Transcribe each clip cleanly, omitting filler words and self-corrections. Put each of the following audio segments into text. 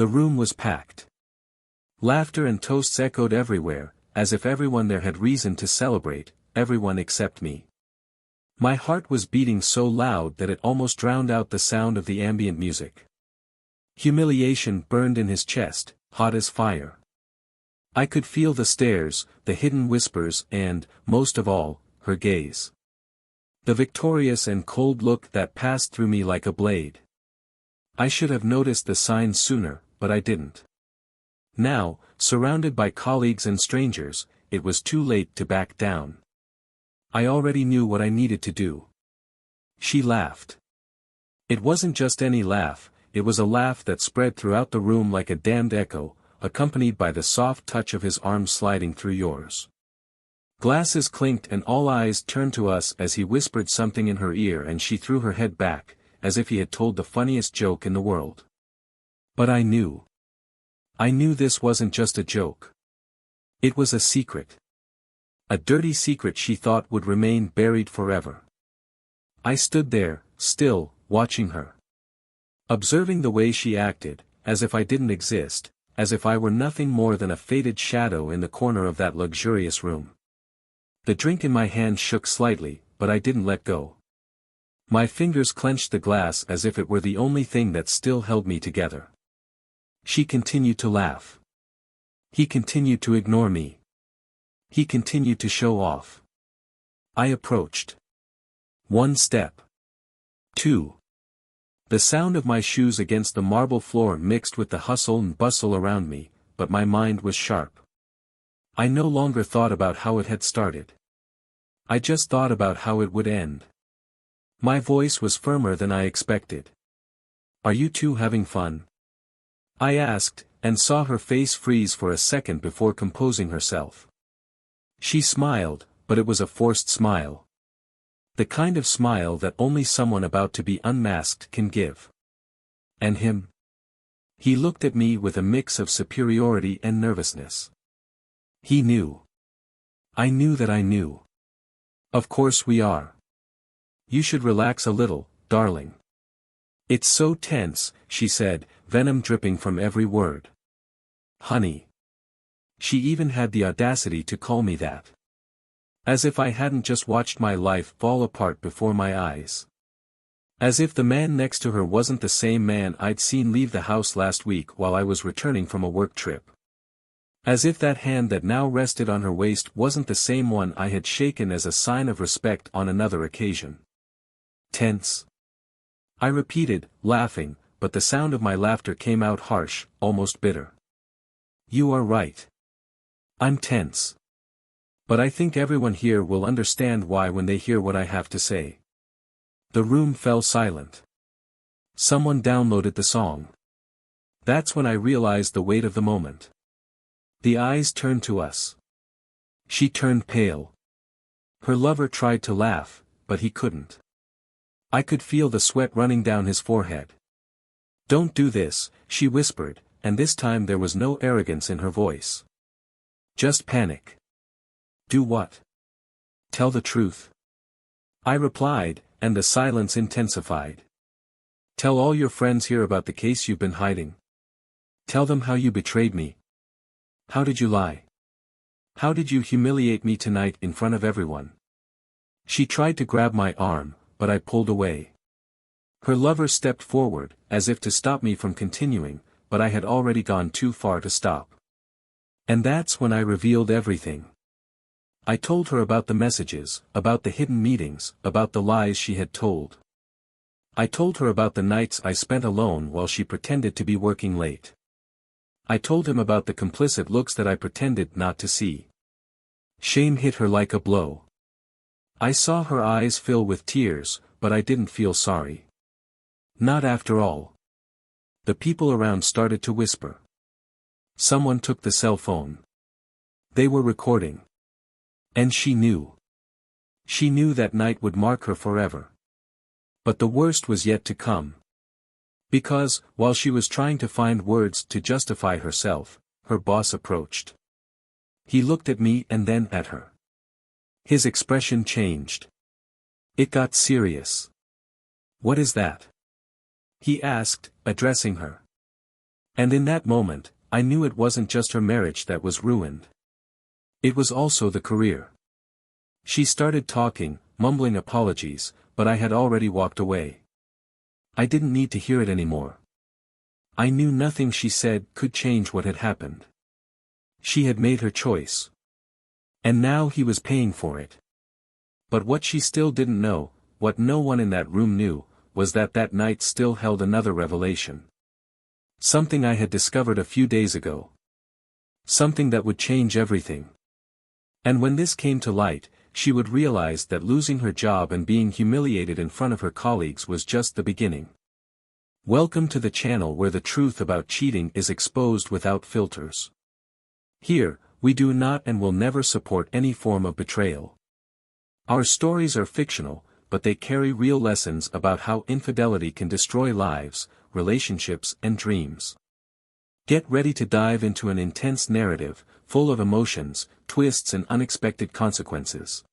The room was packed. Laughter and toasts echoed everywhere, as if everyone there had reason to celebrate, everyone except me. My heart was beating so loud that it almost drowned out the sound of the ambient music. Humiliation burned in his chest, hot as fire. I could feel the stares, the hidden whispers and, most of all, her gaze. The victorious and cold look that passed through me like a blade. I should have noticed the signs sooner, but I didn't. Now, surrounded by colleagues and strangers, it was too late to back down. I already knew what I needed to do. She laughed. It wasn't just any laugh, it was a laugh that spread throughout the room like a damned echo, accompanied by the soft touch of his arm sliding through yours. Glasses clinked and all eyes turned to us as he whispered something in her ear and she threw her head back, as if he had told the funniest joke in the world. But I knew. I knew this wasn't just a joke. It was a secret. A dirty secret she thought would remain buried forever. I stood there, still, watching her. Observing the way she acted, as if I didn't exist, as if I were nothing more than a faded shadow in the corner of that luxurious room. The drink in my hand shook slightly, but I didn't let go. My fingers clenched the glass as if it were the only thing that still held me together. She continued to laugh. He continued to ignore me. He continued to show off. I approached. 1 step. 2. The sound of my shoes against the marble floor mixed with the hustle and bustle around me, but my mind was sharp. I no longer thought about how it had started. I just thought about how it would end. My voice was firmer than I expected. Are you two having fun? I asked, and saw her face freeze for a second before composing herself. She smiled, but it was a forced smile. The kind of smile that only someone about to be unmasked can give. And him? He looked at me with a mix of superiority and nervousness. He knew. I knew that I knew. Of course we are. You should relax a little, darling. It's so tense, she said, venom dripping from every word. Honey. She even had the audacity to call me that. As if I hadn't just watched my life fall apart before my eyes. As if the man next to her wasn't the same man I'd seen leave the house last week while I was returning from a work trip. As if that hand that now rested on her waist wasn't the same one I had shaken as a sign of respect on another occasion. Tense. I repeated, laughing, but the sound of my laughter came out harsh, almost bitter. You are right. I'm tense. But I think everyone here will understand why when they hear what I have to say. The room fell silent. Someone downloaded the song. That's when I realized the weight of the moment. The eyes turned to us. She turned pale. Her lover tried to laugh, but he couldn't. I could feel the sweat running down his forehead. Don't do this, she whispered, and this time there was no arrogance in her voice. Just panic. Do what? Tell the truth. I replied, and the silence intensified. Tell all your friends here about the case you've been hiding. Tell them how you betrayed me. How did you lie? How did you humiliate me tonight in front of everyone? She tried to grab my arm, but I pulled away. Her lover stepped forward, as if to stop me from continuing, but I had already gone too far to stop. And that's when I revealed everything. I told her about the messages, about the hidden meetings, about the lies she had told. I told her about the nights I spent alone while she pretended to be working late. I told him about the complicit looks that I pretended not to see. Shame hit her like a blow. I saw her eyes fill with tears, but I didn't feel sorry. Not after all. The people around started to whisper. Someone took the cell phone. They were recording. And she knew. She knew that night would mark her forever. But the worst was yet to come. Because, while she was trying to find words to justify herself, her boss approached. He looked at me and then at her. His expression changed. It got serious. What is that? He asked, addressing her. And in that moment, I knew it wasn't just her marriage that was ruined. It was also the career. She started talking, mumbling apologies, but I had already walked away. I didn't need to hear it anymore. I knew nothing she said could change what had happened. She had made her choice. And now he was paying for it. But what she still didn't know, what no one in that room knew, was that that night still held another revelation. Something I had discovered a few days ago. Something that would change everything. And when this came to light, she would realize that losing her job and being humiliated in front of her colleagues was just the beginning. Welcome to the channel where the truth about cheating is exposed without filters. Here, we do not and will never support any form of betrayal. Our stories are fictional, but they carry real lessons about how infidelity can destroy lives, relationships and dreams. Get ready to dive into an intense narrative, full of emotions, twists and unexpected consequences.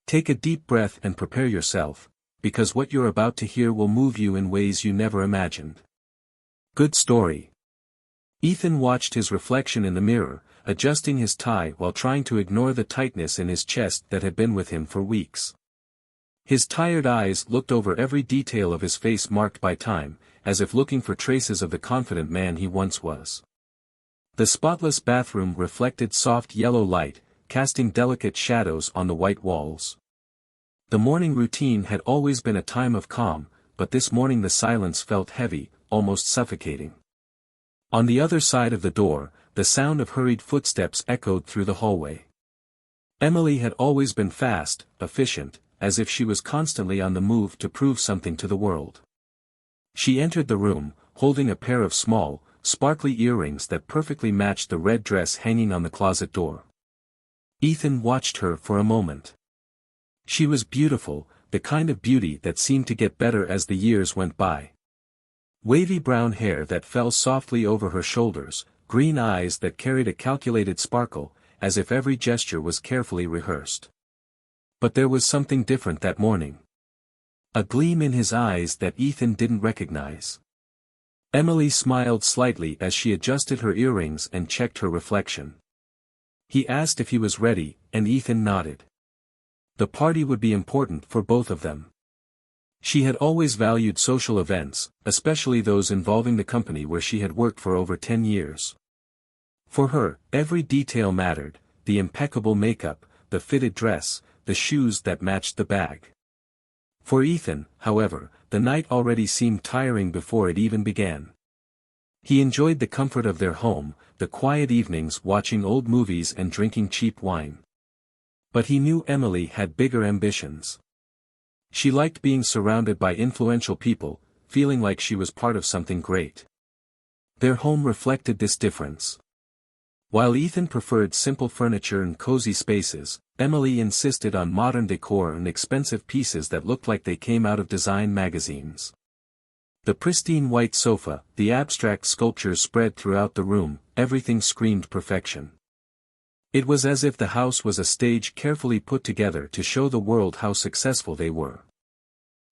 Take a deep breath and prepare yourself, because what you're about to hear will move you in ways you never imagined. Good story. Ethan watched his reflection in the mirror, adjusting his tie while trying to ignore the tightness in his chest that had been with him for weeks. His tired eyes looked over every detail of his face marked by time, as if looking for traces of the confident man he once was. The spotless bathroom reflected soft yellow light, casting delicate shadows on the white walls. The morning routine had always been a time of calm, but this morning the silence felt heavy, almost suffocating. On the other side of the door, the sound of hurried footsteps echoed through the hallway. Emily had always been fast, efficient, as if she was constantly on the move to prove something to the world. She entered the room, holding a pair of small, sparkly earrings that perfectly matched the red dress hanging on the closet door. Ethan watched her for a moment. She was beautiful, the kind of beauty that seemed to get better as the years went by. Wavy brown hair that fell softly over her shoulders, green eyes that carried a calculated sparkle, as if every gesture was carefully rehearsed. But there was something different that morning. A gleam in his eyes that Ethan didn't recognize. Emily smiled slightly as she adjusted her earrings and checked her reflection. He asked if he was ready, and Ethan nodded. The party would be important for both of them. She had always valued social events, especially those involving the company where she had worked for over 10 years. For her, every detail mattered, the impeccable makeup, the fitted dress, the shoes that matched the bag. For Ethan, however, the night already seemed tiring before it even began. He enjoyed the comfort of their home, the quiet evenings watching old movies and drinking cheap wine. But he knew Emily had bigger ambitions. She liked being surrounded by influential people, feeling like she was part of something great. Their home reflected this difference. While Ethan preferred simple furniture and cozy spaces, Emily insisted on modern decor and expensive pieces that looked like they came out of design magazines. The pristine white sofa, the abstract sculptures spread throughout the room, everything screamed perfection. It was as if the house was a stage carefully put together to show the world how successful they were.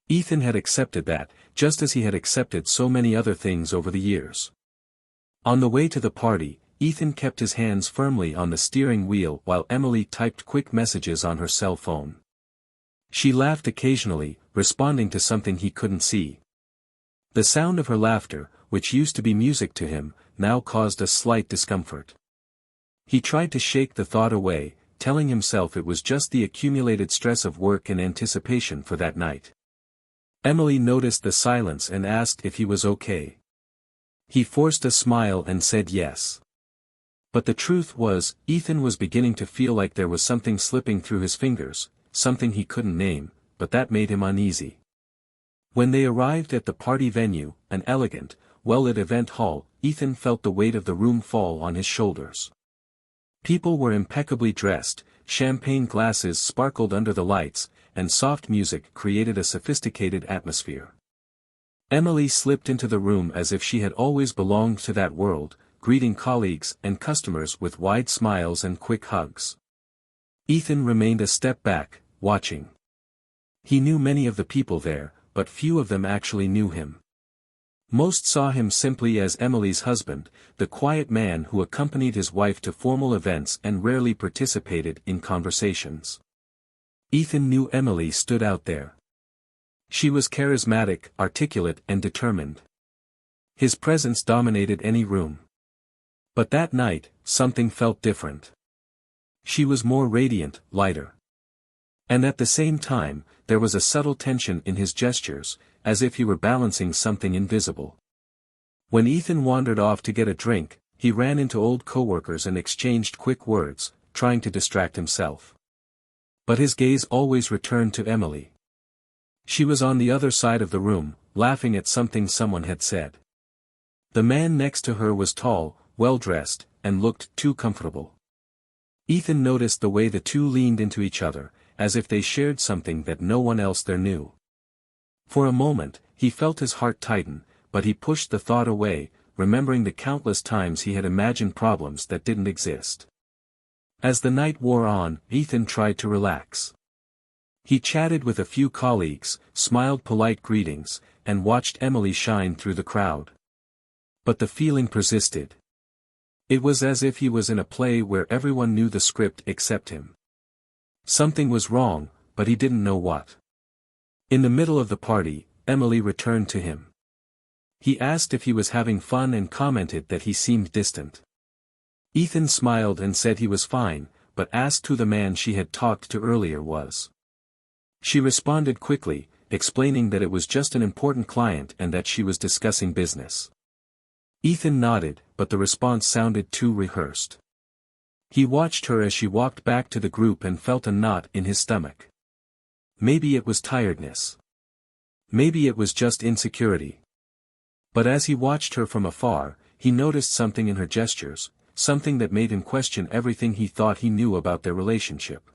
Ethan had accepted that, just as he had accepted so many other things over the years. On the way to the party, Ethan kept his hands firmly on the steering wheel while Emily typed quick messages on her cell phone. She laughed occasionally, responding to something he couldn't see. The sound of her laughter, which used to be music to him, now caused a slight discomfort. He tried to shake the thought away, telling himself it was just the accumulated stress of work and anticipation for that night. Emily noticed the silence and asked if he was okay. He forced a smile and said yes. But the truth was, Ethan was beginning to feel like there was something slipping through his fingers, something he couldn't name, but that made him uneasy. When they arrived at the party venue, an elegant, well-lit event hall, Ethan felt the weight of the room fall on his shoulders. People were impeccably dressed, champagne glasses sparkled under the lights, and soft music created a sophisticated atmosphere. Emily slipped into the room as if she had always belonged to that world, greeting colleagues and customers with wide smiles and quick hugs. Ethan remained a step back, watching. He knew many of the people there, but few of them actually knew him. Most saw him simply as Emily's husband, the quiet man who accompanied his wife to formal events and rarely participated in conversations. Ethan knew Emily stood out there. She was charismatic, articulate and determined. His presence dominated any room. But that night, something felt different. She was more radiant, lighter. And at the same time, there was a subtle tension in his gestures, as if he were balancing something invisible. When Ethan wandered off to get a drink, he ran into old coworkers and exchanged quick words, trying to distract himself. But his gaze always returned to Emily. She was on the other side of the room, laughing at something someone had said. The man next to her was tall, well-dressed, and looked too comfortable. Ethan noticed the way the two leaned into each other, as if they shared something that no one else there knew. For a moment, he felt his heart tighten, but he pushed the thought away, remembering the countless times he had imagined problems that didn't exist. As the night wore on, Ethan tried to relax. He chatted with a few colleagues, smiled polite greetings, and watched Emily shine through the crowd. But the feeling persisted. It was as if he was in a play where everyone knew the script except him. Something was wrong, but he didn't know what. In the middle of the party, Emily returned to him. He asked if he was having fun and commented that he seemed distant. Ethan smiled and said he was fine, but asked who the man she had talked to earlier was. She responded quickly, explaining that it was just an important client and that she was discussing business. Ethan nodded, but the response sounded too rehearsed. He watched her as she walked back to the group and felt a knot in his stomach. Maybe it was tiredness. Maybe it was just insecurity. But as he watched her from afar, he noticed something in her gestures, something that made him question everything he thought he knew about their relationship.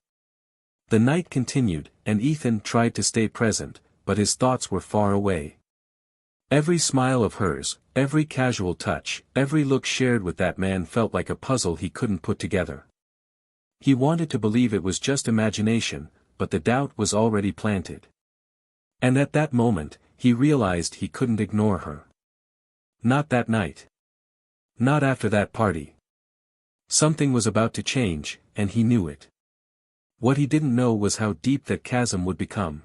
The night continued, and Ethan tried to stay present, but his thoughts were far away. Every smile of hers, every casual touch, every look shared with that man felt like a puzzle he couldn't put together. He wanted to believe it was just imagination, but the doubt was already planted. And at that moment, he realized he couldn't ignore her. Not that night. Not after that party. Something was about to change, and he knew it. What he didn't know was how deep that chasm would become.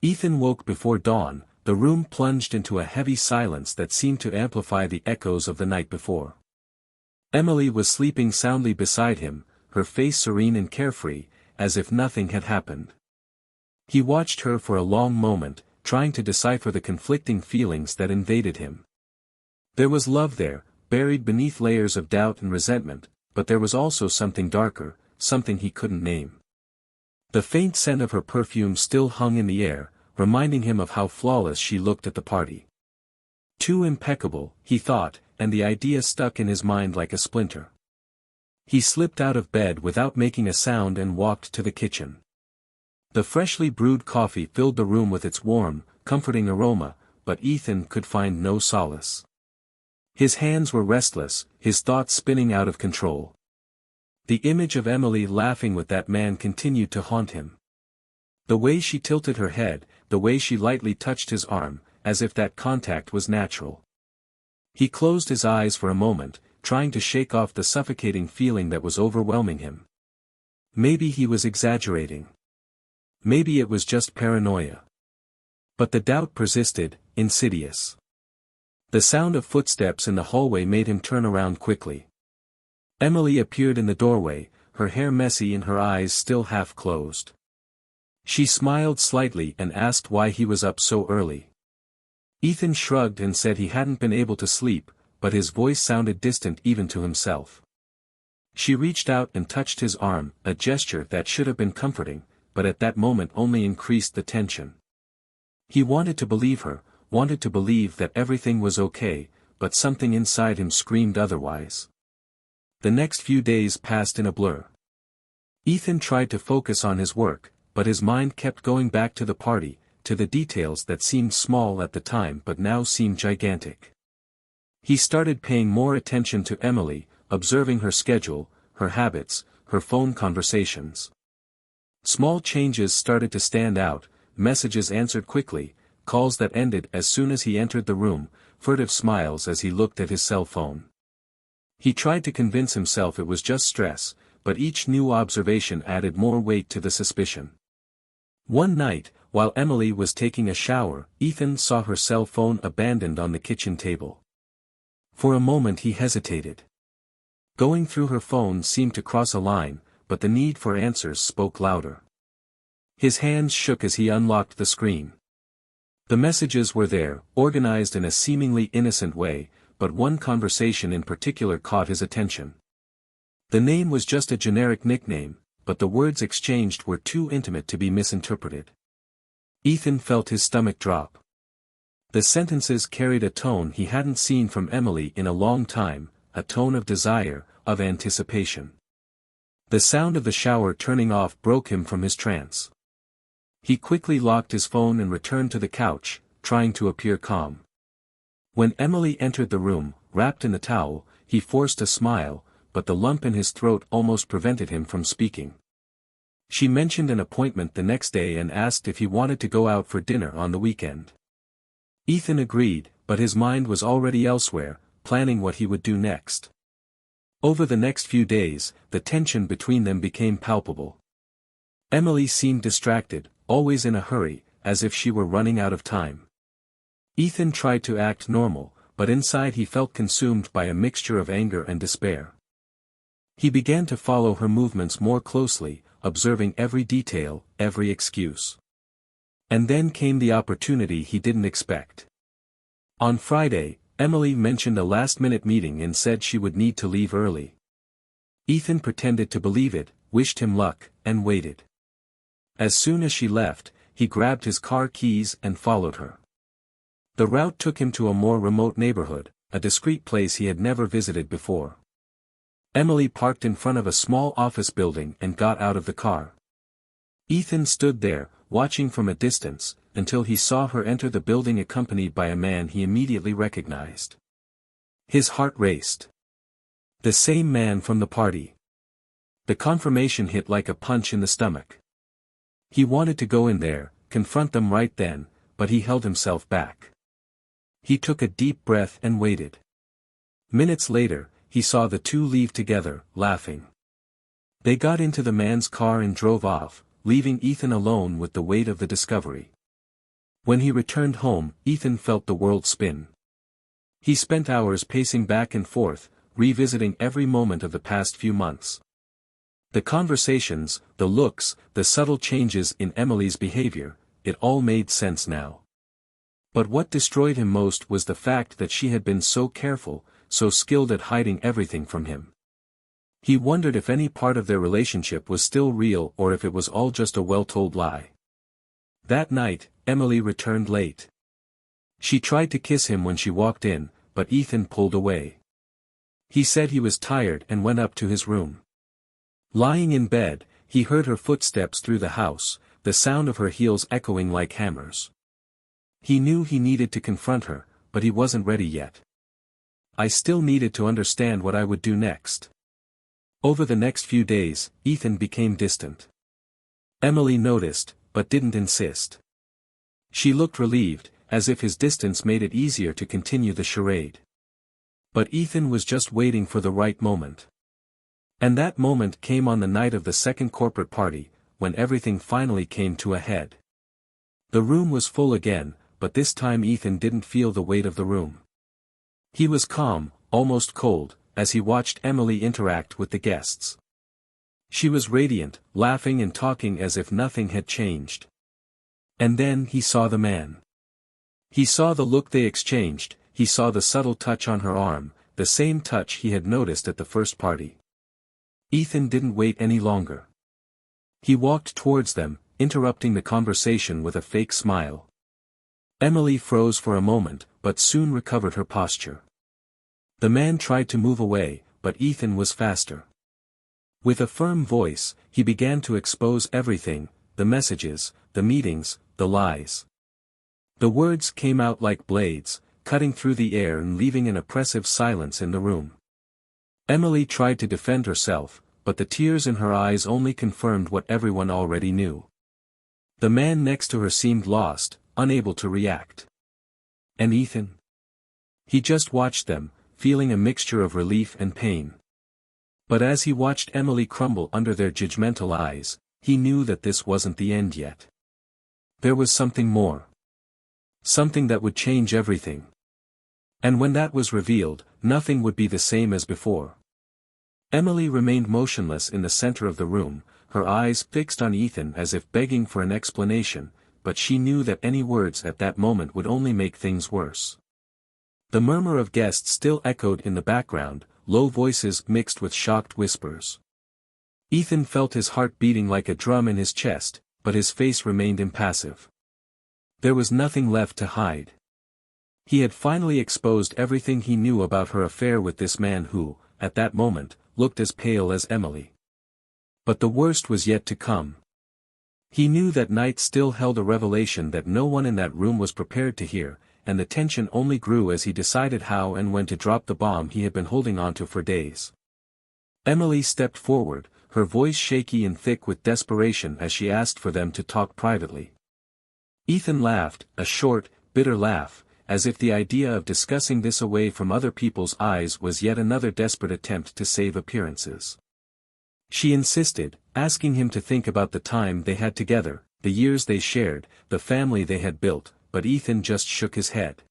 Ethan woke before dawn. The room plunged into a heavy silence that seemed to amplify the echoes of the night before. Emily was sleeping soundly beside him, her face serene and carefree, as if nothing had happened. He watched her for a long moment, trying to decipher the conflicting feelings that invaded him. There was love there, buried beneath layers of doubt and resentment, but there was also something darker, something he couldn't name. The faint scent of her perfume still hung in the air, reminding him of how flawless she looked at the party. Too impeccable, he thought, and the idea stuck in his mind like a splinter. He slipped out of bed without making a sound and walked to the kitchen. The freshly brewed coffee filled the room with its warm, comforting aroma, but Ethan could find no solace. His hands were restless, his thoughts spinning out of control. The image of Emily laughing with that man continued to haunt him. The way she tilted her head, the way she lightly touched his arm, as if that contact was natural. He closed his eyes for a moment, trying to shake off the suffocating feeling that was overwhelming him. Maybe he was exaggerating. Maybe it was just paranoia. But the doubt persisted, insidious. The sound of footsteps in the hallway made him turn around quickly. Emily appeared in the doorway, her hair messy and her eyes still half closed. She smiled slightly and asked why he was up so early. Ethan shrugged and said he hadn't been able to sleep, but his voice sounded distant even to himself. She reached out and touched his arm, a gesture that should have been comforting, but at that moment only increased the tension. He wanted to believe her, wanted to believe that everything was okay, but something inside him screamed otherwise. The next few days passed in a blur. Ethan tried to focus on his work, but his mind kept going back to the party, to the details that seemed small at the time but now seemed gigantic. He started paying more attention to Emily, observing her schedule, her habits, her phone conversations. Small changes started to stand out, messages answered quickly, calls that ended as soon as he entered the room, furtive smiles as he looked at his cell phone. He tried to convince himself it was just stress, but each new observation added more weight to the suspicion. One night, while Emily was taking a shower, Ethan saw her cell phone abandoned on the kitchen table. For a moment he hesitated. Going through her phone seemed to cross a line, but the need for answers spoke louder. His hands shook as he unlocked the screen. The messages were there, organized in a seemingly innocent way, but one conversation in particular caught his attention. The name was just a generic nickname, but the words exchanged were too intimate to be misinterpreted. Ethan felt his stomach drop. The sentences carried a tone he hadn't seen from Emily in a long time, a tone of desire, of anticipation. The sound of the shower turning off broke him from his trance. He quickly locked his phone and returned to the couch, trying to appear calm. When Emily entered the room, wrapped in the towel, he forced a smile, but the lump in his throat almost prevented him from speaking. She mentioned an appointment the next day and asked if he wanted to go out for dinner on the weekend. Ethan agreed, but his mind was already elsewhere, planning what he would do next. Over the next few days, the tension between them became palpable. Emily seemed distracted, always in a hurry, as if she were running out of time. Ethan tried to act normal, but inside he felt consumed by a mixture of anger and despair. He began to follow her movements more closely, observing every detail, every excuse. And then came the opportunity he didn't expect. On Friday, Emily mentioned a last-minute meeting and said she would need to leave early. Ethan pretended to believe it, wished him luck, and waited. As soon as she left, he grabbed his car keys and followed her. The route took him to a more remote neighborhood, a discreet place he had never visited before. Emily parked in front of a small office building and got out of the car. Ethan stood there, watching from a distance, until he saw her enter the building accompanied by a man he immediately recognized. His heart raced. The same man from the party. The confirmation hit like a punch in the stomach. He wanted to go in there, confront them right then, but he held himself back. He took a deep breath and waited. Minutes later, he saw the two leave together, laughing. They got into the man's car and drove off, leaving Ethan alone with the weight of the discovery. When he returned home, Ethan felt the world spin. He spent hours pacing back and forth, revisiting every moment of the past few months. The conversations, the looks, the subtle changes in Emily's behavior, it all made sense now. But what destroyed him most was the fact that she had been so careful, so skilled at hiding everything from him. He wondered if any part of their relationship was still real or if it was all just a well-told lie. That night, Emily returned late. She tried to kiss him when she walked in, but Ethan pulled away. He said he was tired and went up to his room. Lying in bed, he heard her footsteps through the house, the sound of her heels echoing like hammers. He knew he needed to confront her, but he wasn't ready yet. I still needed to understand what I would do next. Over the next few days, Ethan became distant. Emily noticed, but didn't insist. She looked relieved, as if his distance made it easier to continue the charade. But Ethan was just waiting for the right moment. And that moment came on the night of the second corporate party, when everything finally came to a head. The room was full again, but this time Ethan didn't feel the weight of the room. He was calm, almost cold, as he watched Emily interact with the guests. She was radiant, laughing and talking as if nothing had changed. And then he saw the man. He saw the look they exchanged, he saw the subtle touch on her arm, the same touch he had noticed at the first party. Ethan didn't wait any longer. He walked towards them, interrupting the conversation with a fake smile. Emily froze for a moment, but soon recovered her posture. The man tried to move away, but Ethan was faster. With a firm voice, he began to expose everything, the messages, the meetings, the lies. The words came out like blades, cutting through the air and leaving an oppressive silence in the room. Emily tried to defend herself, but the tears in her eyes only confirmed what everyone already knew. The man next to her seemed lost, unable to react. And Ethan? He just watched them, feeling a mixture of relief and pain. But as he watched Emily crumble under their judgmental eyes, he knew that this wasn't the end yet. There was something more. Something that would change everything. And when that was revealed, nothing would be the same as before. Emily remained motionless in the center of the room, her eyes fixed on Ethan as if begging for an explanation, but she knew that any words at that moment would only make things worse. The murmur of guests still echoed in the background, low voices mixed with shocked whispers. Ethan felt his heart beating like a drum in his chest, but his face remained impassive. There was nothing left to hide. He had finally exposed everything he knew about her affair with this man who, at that moment, looked as pale as Emily. But the worst was yet to come. He knew that night still held a revelation that no one in that room was prepared to hear, and the tension only grew as he decided how and when to drop the bomb he had been holding onto for days. Emily stepped forward, her voice shaky and thick with desperation as she asked for them to talk privately. Ethan laughed, a short, bitter laugh, as if the idea of discussing this away from other people's eyes was yet another desperate attempt to save appearances. She insisted, asking him to think about the time they had together, the years they shared, the family they had built, but Ethan just shook his head.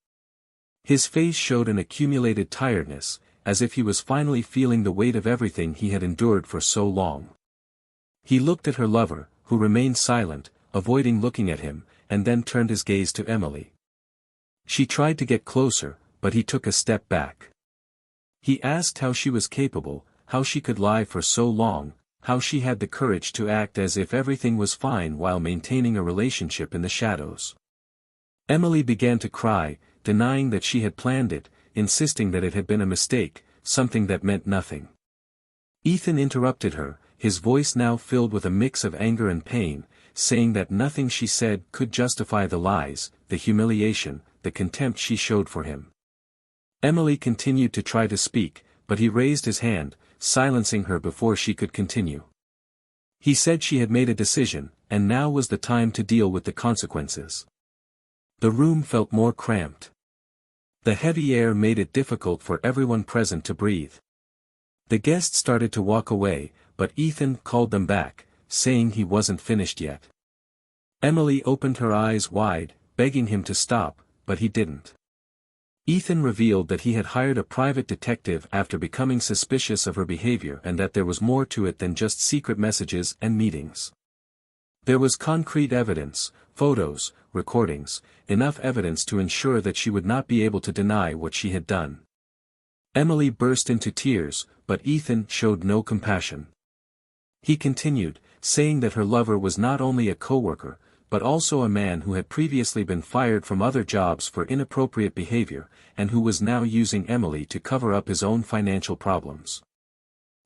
His face showed an accumulated tiredness, as if he was finally feeling the weight of everything he had endured for so long. He looked at her lover, who remained silent, avoiding looking at him, and then turned his gaze to Emily. She tried to get closer, but he took a step back. He asked how she was capable, how she could lie for so long, how she had the courage to act as if everything was fine while maintaining a relationship in the shadows. Emily began to cry, denying that she had planned it, insisting that it had been a mistake, something that meant nothing. Ethan interrupted her, his voice now filled with a mix of anger and pain, saying that nothing she said could justify the lies, the humiliation, the contempt she showed for him. Emily continued to try to speak, but he raised his hand, silencing her before she could continue. He said she had made a decision, and now was the time to deal with the consequences. The room felt more cramped. The heavy air made it difficult for everyone present to breathe. The guests started to walk away, but Ethan called them back, saying he wasn't finished yet. Emily opened her eyes wide, begging him to stop, but he didn't. Ethan revealed that he had hired a private detective after becoming suspicious of her behavior and that there was more to it than just secret messages and meetings. There was concrete evidence, photos, recordings, enough evidence to ensure that she would not be able to deny what she had done. Emily burst into tears, but Ethan showed no compassion. He continued, saying that her lover was not only a coworker, but also a man who had previously been fired from other jobs for inappropriate behavior, and who was now using Emily to cover up his own financial problems.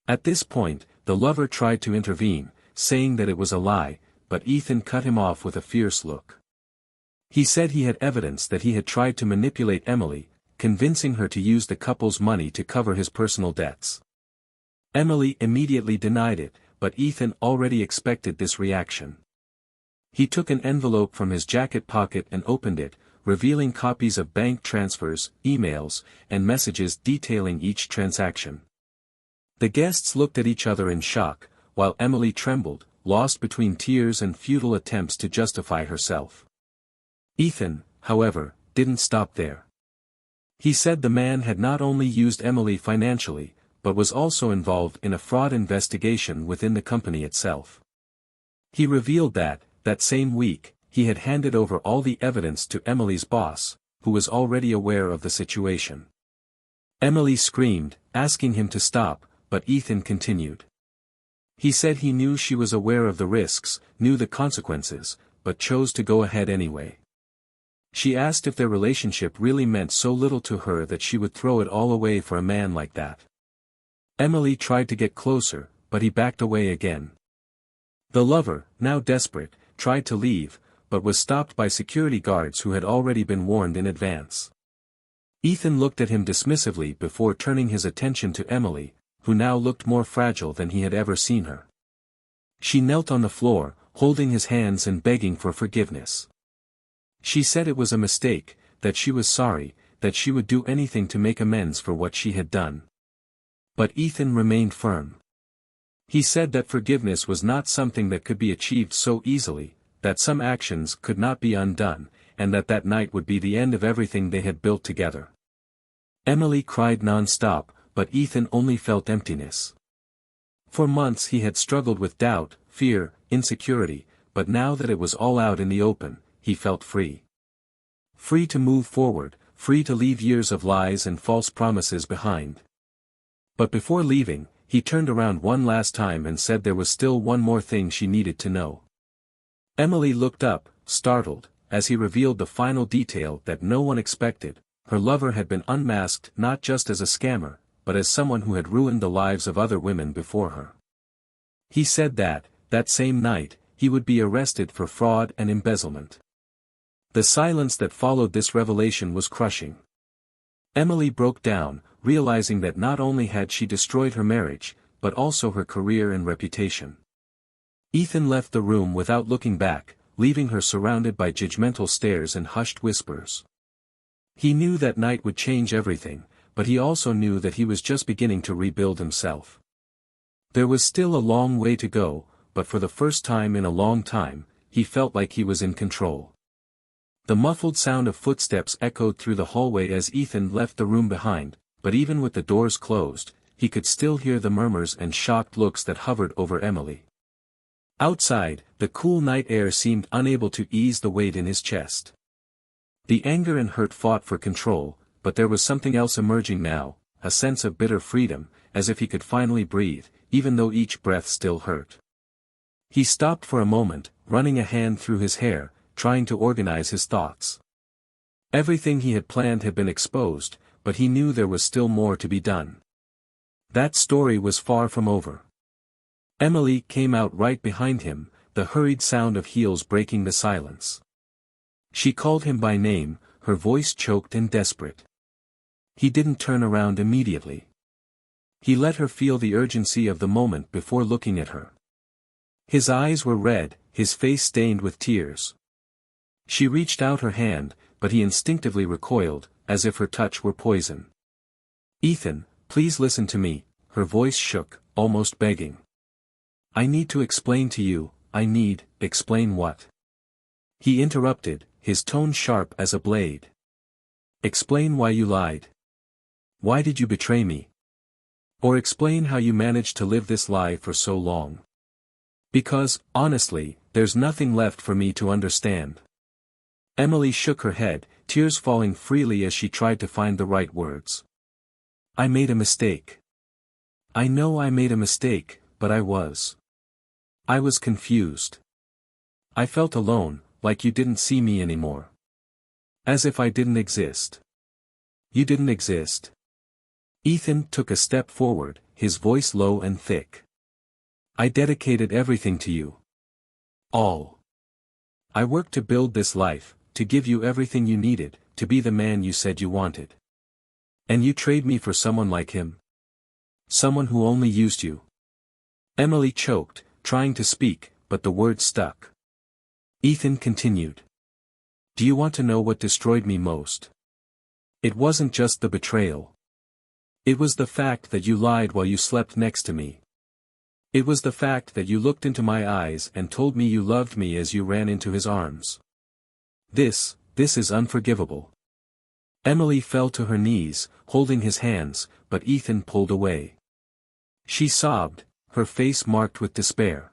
At this point, the lover tried to intervene, saying that it was a lie, but Ethan cut him off with a fierce look. He said he had evidence that he had tried to manipulate Emily, convincing her to use the couple's money to cover his personal debts. Emily immediately denied it, but Ethan already expected this reaction. He took an envelope from his jacket pocket and opened it, revealing copies of bank transfers, emails, and messages detailing each transaction. The guests looked at each other in shock, while Emily trembled, lost between tears and futile attempts to justify herself. Ethan, however, didn't stop there. He said the man had not only used Emily financially, but was also involved in a fraud investigation within the company itself. He revealed that same week, he had handed over all the evidence to Emily's boss, who was already aware of the situation. Emily screamed, asking him to stop, but Ethan continued. He said he knew she was aware of the risks, knew the consequences, but chose to go ahead anyway. She asked if their relationship really meant so little to her that she would throw it all away for a man like that. Emily tried to get closer, but he backed away again. The lover, now desperate, tried to leave, but was stopped by security guards who had already been warned in advance. Ethan looked at him dismissively before turning his attention to Emily, who now looked more fragile than he had ever seen her. She knelt on the floor, holding his hands and begging for forgiveness. She said it was a mistake, that she was sorry, that she would do anything to make amends for what she had done. But Ethan remained firm. He said that forgiveness was not something that could be achieved so easily, that some actions could not be undone, and that that night would be the end of everything they had built together. Emily cried non-stop, but Ethan only felt emptiness. For months he had struggled with doubt, fear, insecurity, but now that it was all out in the open, he felt free. Free to move forward, free to leave years of lies and false promises behind. But before leaving, he turned around one last time and said there was still one more thing she needed to know. Emily looked up, startled, as he revealed the final detail that no one expected: her lover had been unmasked not just as a scammer, but as someone who had ruined the lives of other women before her. He said that same night, he would be arrested for fraud and embezzlement. The silence that followed this revelation was crushing. Emily broke down, realizing that not only had she destroyed her marriage, but also her career and reputation. Ethan left the room without looking back, leaving her surrounded by judgmental stares and hushed whispers. He knew that night would change everything, but he also knew that he was just beginning to rebuild himself. There was still a long way to go, but for the first time in a long time, he felt like he was in control. The muffled sound of footsteps echoed through the hallway as Ethan left the room behind, but even with the doors closed, he could still hear the murmurs and shocked looks that hovered over Emily. Outside, the cool night air seemed unable to ease the weight in his chest. The anger and hurt fought for control, but there was something else emerging now, a sense of bitter freedom, as if he could finally breathe, even though each breath still hurt. He stopped for a moment, running a hand through his hair, trying to organize his thoughts. Everything he had planned had been exposed, but he knew there was still more to be done. That story was far from over. Emily came out right behind him, the hurried sound of heels breaking the silence. She called him by name, her voice choked and desperate. He didn't turn around immediately. He let her feel the urgency of the moment before looking at her. His eyes were red, his face stained with tears. She reached out her hand, but he instinctively recoiled, as if her touch were poison. "Ethan, please listen to me," her voice shook, almost begging. "I need to explain to you." Explain what?" He interrupted, his tone sharp as a blade. "Explain why you lied. Why did you betray me? Or explain how you managed to live this lie for so long. Because, honestly, there's nothing left for me to understand." Emily shook her head, tears falling freely as she tried to find the right words. "I made a mistake. I know I made a mistake, but I was confused. I felt alone, like you didn't see me anymore. As if I didn't exist. You didn't exist." Ethan took a step forward, his voice low and thick. "I dedicated everything to you. All. I worked to build this life, to give you everything you needed, to be the man you said you wanted. And you trade me for someone like him? Someone who only used you." Emily choked, trying to speak, but the words stuck. Ethan continued. "Do you want to know what destroyed me most? It wasn't just the betrayal. It was the fact that you lied while you slept next to me. It was the fact that you looked into my eyes and told me you loved me as you ran into his arms. This is unforgivable." Emily fell to her knees, holding his hands, but Ethan pulled away. She sobbed, her face marked with despair.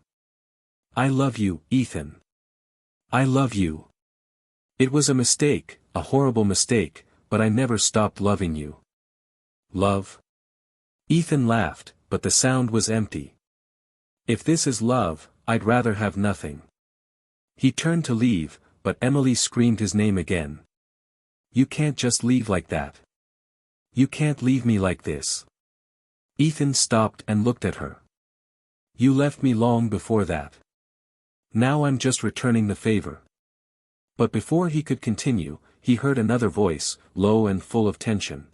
"I love you, Ethan. I love you. It was a mistake, a horrible mistake, but I never stopped loving you." "Love?" Ethan laughed, but the sound was empty. "If this is love, I'd rather have nothing." He turned to leave, but Emily screamed his name again. "You can't just leave like that. You can't leave me like this." Ethan stopped and looked at her. "You left me long before that. Now I'm just returning the favor." But before he could continue, he heard another voice, low and full of tension.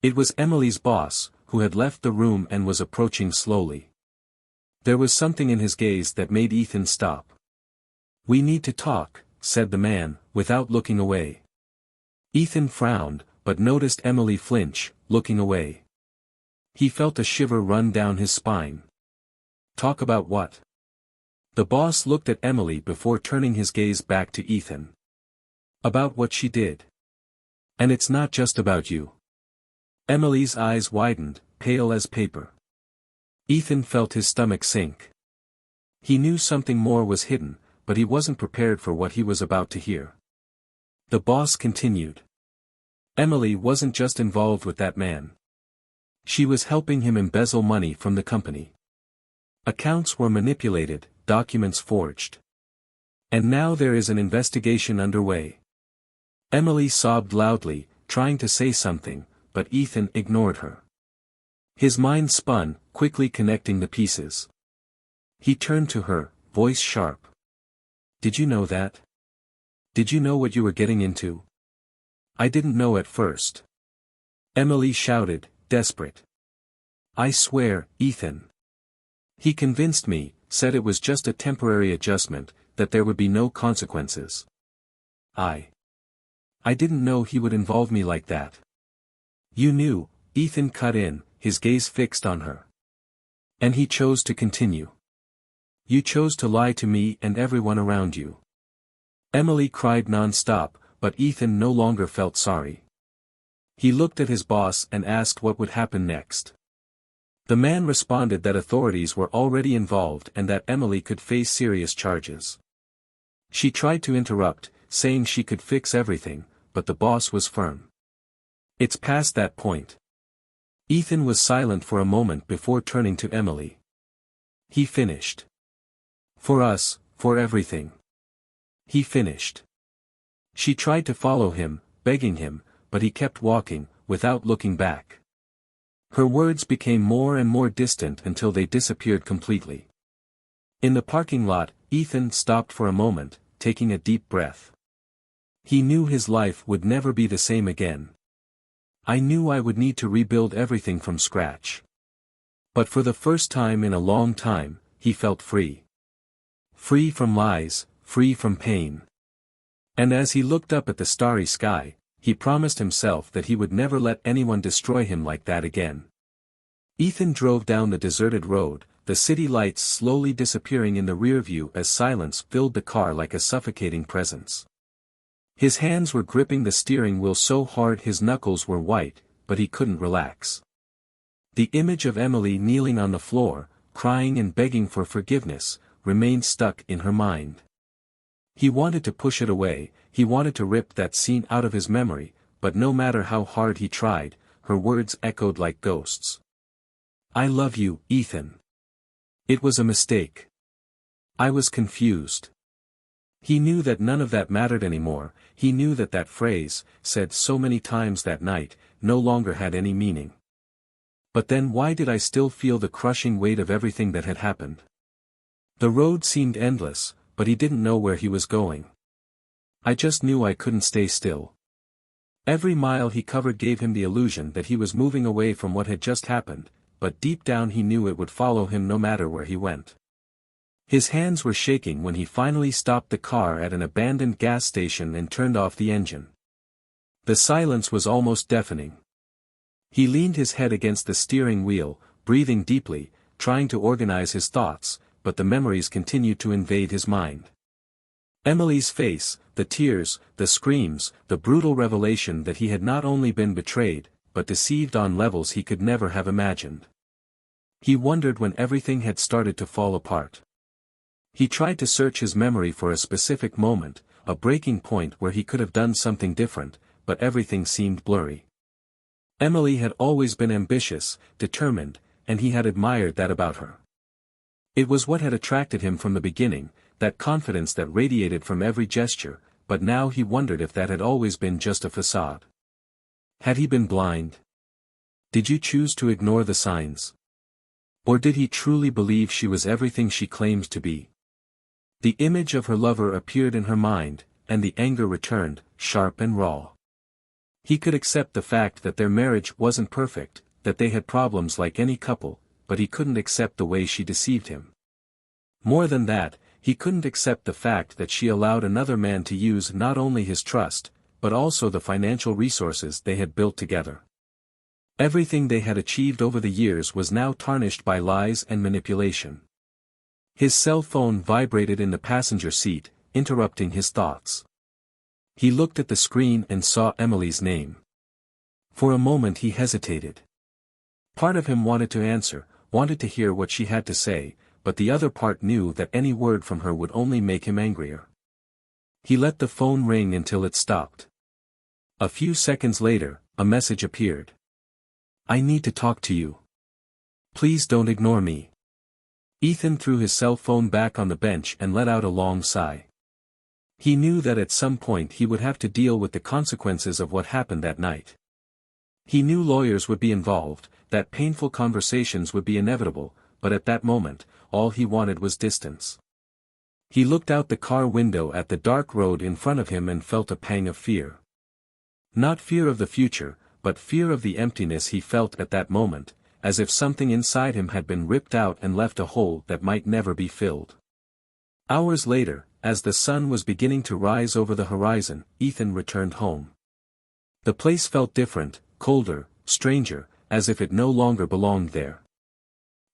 It was Emily's boss, who had left the room and was approaching slowly. There was something in his gaze that made Ethan stop. "We need to talk," said the man, without looking away. Ethan frowned, but noticed Emily flinch, looking away. He felt a shiver run down his spine. Talk about what? The boss looked at Emily before turning his gaze back to Ethan. About what she did. And it's not just about you. Emily's eyes widened, pale as paper. Ethan felt his stomach sink. He knew something more was hidden, but he wasn't prepared for what he was about to hear. The boss continued. Emily wasn't just involved with that man. She was helping him embezzle money from the company. Accounts were manipulated, documents forged. And now there is an investigation underway. Emily sobbed loudly, trying to say something, but Ethan ignored her. His mind spun, quickly connecting the pieces. He turned to her, voice sharp. Did you know that? Did you know what you were getting into? I didn't know at first. Emily shouted, desperate. I swear, Ethan. He convinced me, said it was just a temporary adjustment, that there would be no consequences. I didn't know he would involve me like that. You knew, Ethan cut in, his gaze fixed on her. And he chose to continue. You chose to lie to me and everyone around you. Emily cried non-stop, but Ethan no longer felt sorry. He looked at his boss and asked what would happen next. The man responded that authorities were already involved and that Emily could face serious charges. She tried to interrupt, saying she could fix everything, but the boss was firm. It's past that point. Ethan was silent for a moment before turning to Emily. He finished. For us, for everything. He finished. She tried to follow him, begging him, but he kept walking, without looking back. Her words became more and more distant until they disappeared completely. In the parking lot, Ethan stopped for a moment, taking a deep breath. He knew his life would never be the same again. I knew I would need to rebuild everything from scratch. But for the first time in a long time, he felt free. Free from lies, free from pain. And as he looked up at the starry sky, he promised himself that he would never let anyone destroy him like that again. Ethan drove down the deserted road, the city lights slowly disappearing in the rear view as silence filled the car like a suffocating presence. His hands were gripping the steering wheel so hard his knuckles were white, but he couldn't relax. The image of Emily kneeling on the floor, crying and begging for forgiveness, remained stuck in her mind. He wanted to push it away, he wanted to rip that scene out of his memory, but no matter how hard he tried, her words echoed like ghosts. I love you, Ethan. It was a mistake. I was confused. He knew that none of that mattered anymore, he knew that that phrase, said so many times that night, no longer had any meaning. But then why did I still feel the crushing weight of everything that had happened? The road seemed endless, but he didn't know where he was going. I just knew I couldn't stay still. Every mile he covered gave him the illusion that he was moving away from what had just happened, but deep down he knew it would follow him no matter where he went. His hands were shaking when he finally stopped the car at an abandoned gas station and turned off the engine. The silence was almost deafening. He leaned his head against the steering wheel, breathing deeply, trying to organize his thoughts, but the memories continued to invade his mind. Emily's face, the tears, the screams, the brutal revelation that he had not only been betrayed, but deceived on levels he could never have imagined. He wondered when everything had started to fall apart. He tried to search his memory for a specific moment, a breaking point where he could have done something different, but everything seemed blurry. Emily had always been ambitious, determined, and he had admired that about her. It was what had attracted him from the beginning, that confidence that radiated from every gesture, but now he wondered if that had always been just a facade. Had he been blind? Did you choose to ignore the signs? Or did he truly believe she was everything she claimed to be? The image of her lover appeared in her mind, and the anger returned, sharp and raw. He could accept the fact that their marriage wasn't perfect, that they had problems like any couple, but he couldn't accept the way she deceived him. More than that, he couldn't accept the fact that she allowed another man to use not only his trust, but also the financial resources they had built together. Everything they had achieved over the years was now tarnished by lies and manipulation. His cell phone vibrated in the passenger seat, interrupting his thoughts. He looked at the screen and saw Emily's name. For a moment he hesitated. Part of him wanted to answer, wanted to hear what she had to say, but the other part knew that any word from her would only make him angrier. He let the phone ring until it stopped. A few seconds later, a message appeared. "I need to talk to you. Please don't ignore me." Ethan threw his cell phone back on the bench and let out a long sigh. He knew that at some point he would have to deal with the consequences of what happened that night. He knew lawyers would be involved, that painful conversations would be inevitable, but at that moment, all he wanted was distance. He looked out the car window at the dark road in front of him and felt a pang of fear. Not fear of the future, but fear of the emptiness he felt at that moment, as if something inside him had been ripped out and left a hole that might never be filled. Hours later, as the sun was beginning to rise over the horizon, Ethan returned home. The place felt different, colder, stranger, as if it no longer belonged there.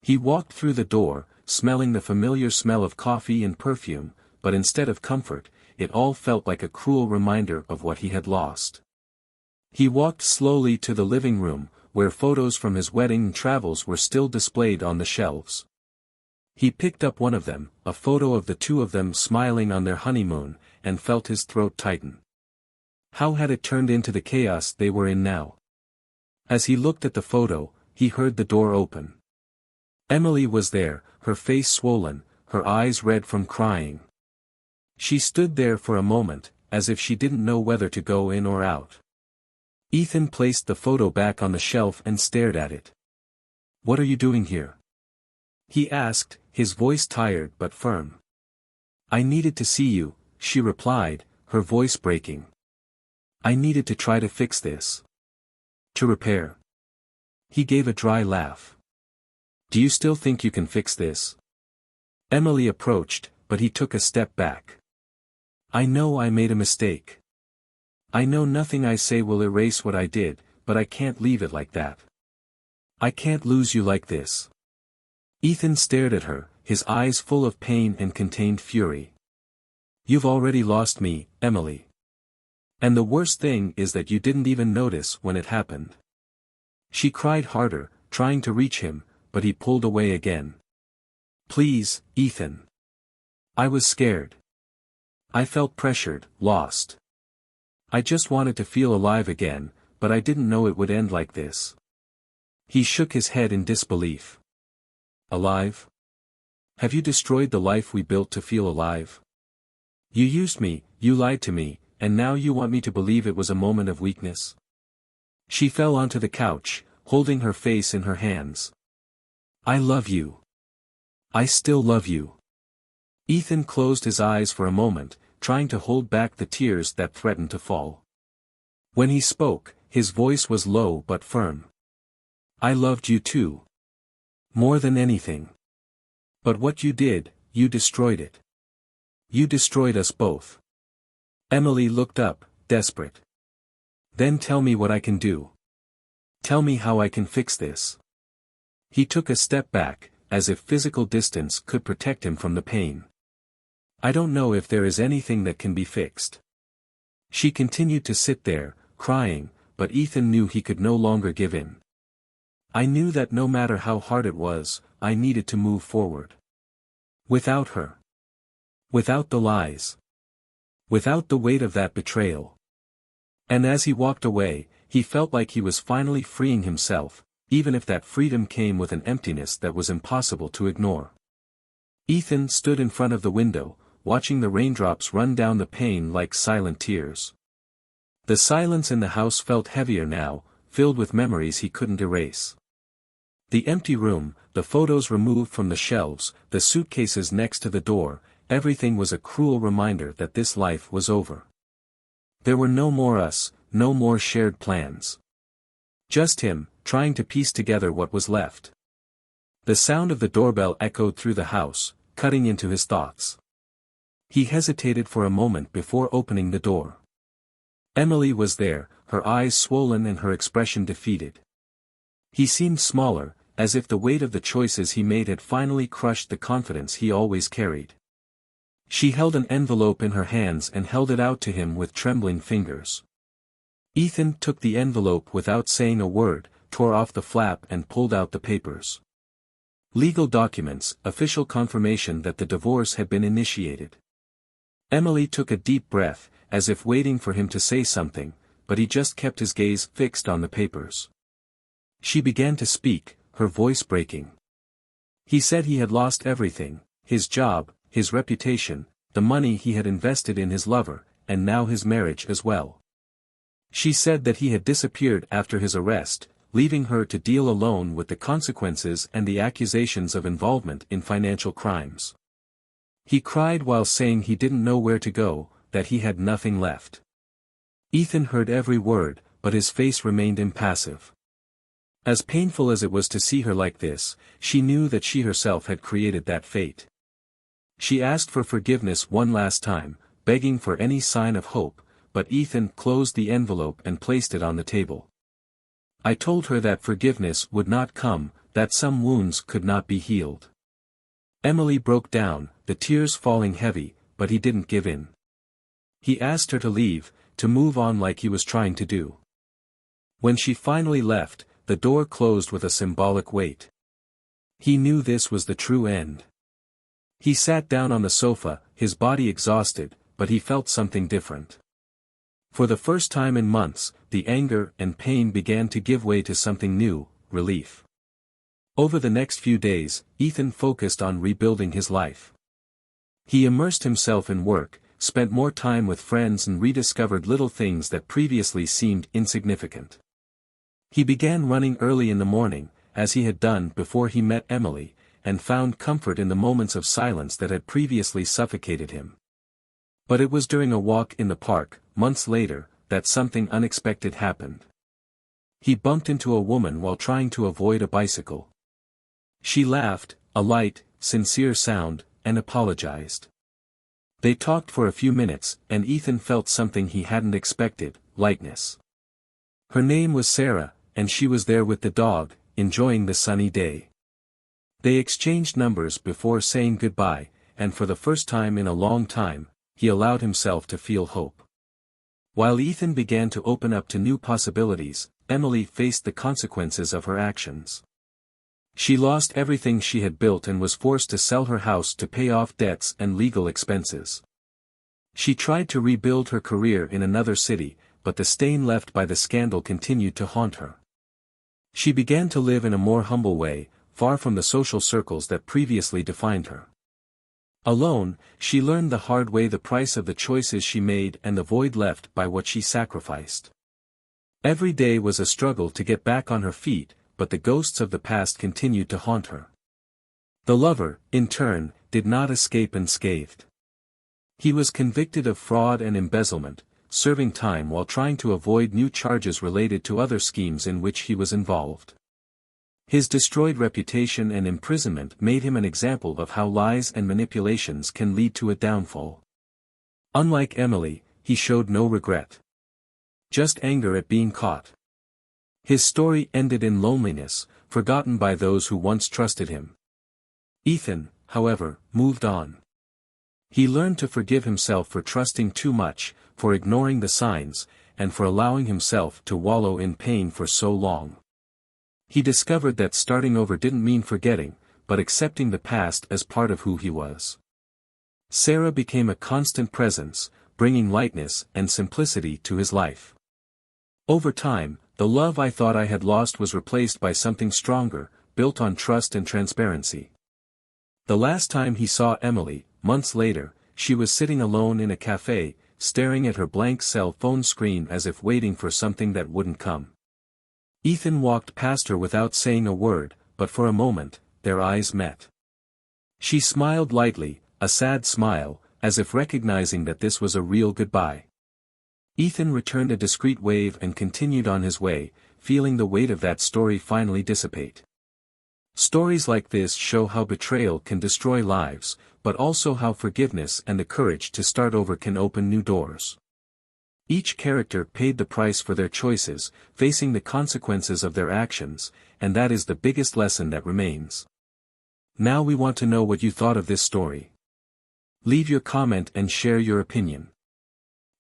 He walked through the door, smelling the familiar smell of coffee and perfume, but instead of comfort, it all felt like a cruel reminder of what he had lost. He walked slowly to the living room, where photos from his wedding and travels were still displayed on the shelves. He picked up one of them, a photo of the two of them smiling on their honeymoon, and felt his throat tighten. How had it turned into the chaos they were in now? As he looked at the photo, he heard the door open. Emily was there, her face swollen, her eyes red from crying. She stood there for a moment, as if she didn't know whether to go in or out. Ethan placed the photo back on the shelf and stared at it. "What are you doing here?" he asked, his voice tired but firm. "I needed to see you," she replied, her voice breaking. "I needed to try to fix this. To repair." He gave a dry laugh. "Do you still think you can fix this?" Emily approached, but he took a step back. "I know I made a mistake. I know nothing I say will erase what I did, but I can't leave it like that. I can't lose you like this." Ethan stared at her, his eyes full of pain and contained fury. "You've already lost me, Emily. And the worst thing is that you didn't even notice when it happened." She cried harder, trying to reach him, but he pulled away again. "Please, Ethan. I was scared. I felt pressured, lost. I just wanted to feel alive again, but I didn't know it would end like this." He shook his head in disbelief. "Alive? Have you destroyed the life we built to feel alive? You used me, you lied to me, and now you want me to believe it was a moment of weakness?" She fell onto the couch, holding her face in her hands. "I love you. I still love you." Ethan closed his eyes for a moment, trying to hold back the tears that threatened to fall. When he spoke, his voice was low but firm. "I loved you too. More than anything. But what you did, you destroyed it. You destroyed us both." Emily looked up, desperate. "Then tell me what I can do. Tell me how I can fix this." He took a step back, as if physical distance could protect him from the pain. "I don't know if there is anything that can be fixed." She continued to sit there, crying, but Ethan knew he could no longer give in. "I knew that no matter how hard it was, I needed to move forward. Without her. Without the lies. Without the weight of that betrayal." And as he walked away, he felt like he was finally freeing himself, even if that freedom came with an emptiness that was impossible to ignore. Ethan stood in front of the window, watching the raindrops run down the pane like silent tears. The silence in the house felt heavier now, filled with memories he couldn't erase. The empty room, the photos removed from the shelves, the suitcases next to the door, everything was a cruel reminder that this life was over. There were no more us, no more shared plans. Just him, trying to piece together what was left. The sound of the doorbell echoed through the house, cutting into his thoughts. He hesitated for a moment before opening the door. Emily was there, her eyes swollen and her expression defeated. He seemed smaller, as if the weight of the choices he made had finally crushed the confidence he always carried. She held an envelope in her hands and held it out to him with trembling fingers. Ethan took the envelope without saying a word, tore off the flap and pulled out the papers. Legal documents, official confirmation that the divorce had been initiated. Emily took a deep breath, as if waiting for him to say something, but he just kept his gaze fixed on the papers. She began to speak, her voice breaking. He said he had lost everything, his job, his reputation, the money he had invested in his lover, and now his marriage as well. She said that he had disappeared after his arrest, leaving her to deal alone with the consequences and the accusations of involvement in financial crimes. He cried while saying he didn't know where to go, that he had nothing left. Ethan heard every word, but his face remained impassive. As painful as it was to see her like this, she knew that she herself had created that fate. She asked for forgiveness one last time, begging for any sign of hope, but Ethan closed the envelope and placed it on the table. I told her that forgiveness would not come, that some wounds could not be healed. Emily broke down, the tears falling heavy, but he didn't give in. He asked her to leave, to move on like he was trying to do. When she finally left, the door closed with a symbolic weight. He knew this was the true end. He sat down on the sofa, his body exhausted, but he felt something different. For the first time in months, the anger and pain began to give way to something new, relief. Over the next few days, Ethan focused on rebuilding his life. He immersed himself in work, spent more time with friends and rediscovered little things that previously seemed insignificant. He began running early in the morning, as he had done before he met Emily, and found comfort in the moments of silence that had previously suffocated him. But it was during a walk in the park, months later, that something unexpected happened. He bumped into a woman while trying to avoid a bicycle. She laughed, a light, sincere sound, and apologized. They talked for a few minutes, and Ethan felt something he hadn't expected, lightness. Her name was Sarah, and she was there with the dog, enjoying the sunny day. They exchanged numbers before saying goodbye, and for the first time in a long time, he allowed himself to feel hope. While Ethan began to open up to new possibilities, Emily faced the consequences of her actions. She lost everything she had built and was forced to sell her house to pay off debts and legal expenses. She tried to rebuild her career in another city, but the stain left by the scandal continued to haunt her. She began to live in a more humble way, far from the social circles that previously defined her. Alone, she learned the hard way the price of the choices she made and the void left by what she sacrificed. Every day was a struggle to get back on her feet, but the ghosts of the past continued to haunt her. The lover, in turn, did not escape unscathed. He was convicted of fraud and embezzlement, serving time while trying to avoid new charges related to other schemes in which he was involved. His destroyed reputation and imprisonment made him an example of how lies and manipulations can lead to a downfall. Unlike Emily, he showed no regret. Just anger at being caught. His story ended in loneliness, forgotten by those who once trusted him. Ethan, however, moved on. He learned to forgive himself for trusting too much, for ignoring the signs, and for allowing himself to wallow in pain for so long. He discovered that starting over didn't mean forgetting, but accepting the past as part of who he was. Sarah became a constant presence, bringing lightness and simplicity to his life. Over time, the love I thought I had lost was replaced by something stronger, built on trust and transparency. The last time he saw Emily, months later, she was sitting alone in a cafe, staring at her blank cell phone screen as if waiting for something that wouldn't come. Ethan walked past her without saying a word, but for a moment, their eyes met. She smiled lightly, a sad smile, as if recognizing that this was a real goodbye. Ethan returned a discreet wave and continued on his way, feeling the weight of that story finally dissipate. Stories like this show how betrayal can destroy lives, but also how forgiveness and the courage to start over can open new doors. Each character paid the price for their choices, facing the consequences of their actions, and that is the biggest lesson that remains. Now we want to know what you thought of this story. Leave your comment and share your opinion.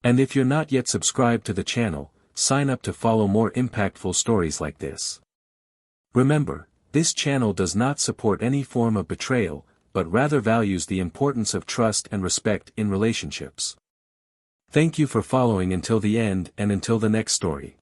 And if you're not yet subscribed to the channel, sign up to follow more impactful stories like this. Remember, this channel does not support any form of betrayal, but rather values the importance of trust and respect in relationships. Thank you for following until the end and until the next story.